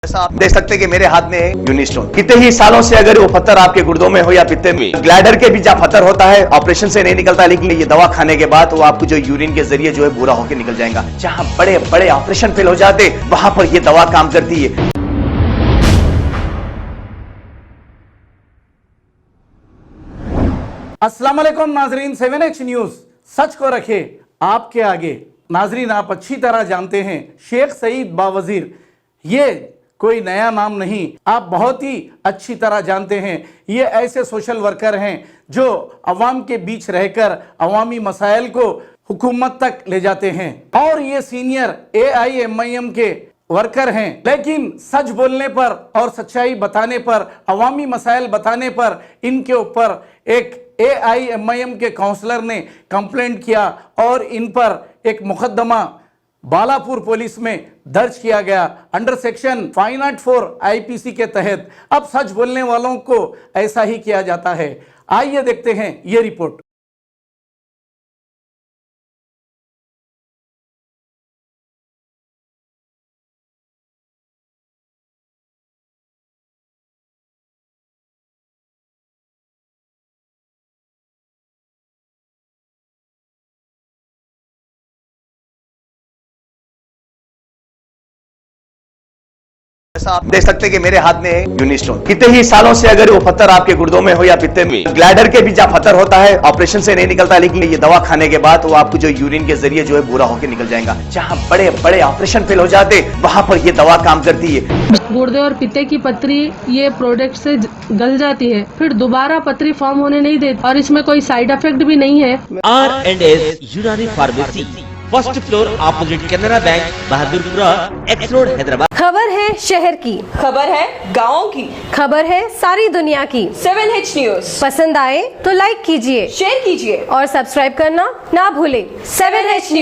जैसा आप देख सकते हैं कि मेरे हाथ में है यूनिस्टोन। कितने ही सालों से अगर वो पत्थर आपके गुर्दों में हो या पित्ते में, ग्लैडर के भी जहाँ पत्थर होता है ऑपरेशन से नहीं निकलता, लेकिन ये दवा खाने के बाद वो आपको जो यूरिन के जरिए जो है बुरा होकर निकल जाएगा। जहाँ बड़े बड़े ऑपरेशन फेल हो जाते वहां पर ये दवा काम करती है। अस्सलाम वालेकुम नाजरीन, 7H न्यूज सच को रखे आपके आगे। नाजरीन, आप अच्छी तरह जानते हैं शेख सईद बावजीर ये कोई नया नाम नहीं, आप बहुत ही अच्छी तरह जानते हैं। ये ऐसे सोशल वर्कर हैं जो अवाम के बीच रहकर अवामी मसाइल को हुकूमत तक ले जाते हैं और ये सीनियर AIMIM के वर्कर हैं। लेकिन सच बोलने पर और सच्चाई बताने पर, अवामी मसाइल बताने पर इनके ऊपर एक AIMIM के काउंसलर ने कंप्लेंट किया और इन पर एक मुकदमा बालापुर पुलिस में दर्ज किया गया अंडर सेक्शन 504 IPC के तहत। अब सच बोलने वालों को ऐसा ही किया जाता है। आइए देखते हैं ये रिपोर्ट। जैसा आप देख सकते हैं कि मेरे हाथ में है यूनिस्टोन। कितने ही सालों से अगर वो पत्थर आपके गुर्दों में हो या पित्ते में, ग्लैडर के भी जहाँ पत्थर होता है ऑपरेशन से नहीं निकलता, लेकिन ये दवा खाने के बाद वो आपको जो यूरिन के जरिए जो है बुरा होकर निकल जाएगा। जहाँ बड़े बड़े ऑपरेशन फेल हो जाते वहां पर ये दवा काम करती है। गुर्दे और पित्ते की पथरी ये प्रोडक्ट से गल जाती है, फिर दोबारा पथरी फॉर्म होने नहीं देती और इसमें कोई साइड इफेक्ट भी नहीं है। R&S यूनानी pharmacy, first floor opposite Canara bank, Bahadurpura, X road, Hyderabad. खबर है शहर की, खबर है गाँव की, खबर है सारी दुनिया की। 7H न्यूज पसंद आए तो लाइक कीजिए, शेयर कीजिए और सब्सक्राइब करना ना भूलें। 7H news.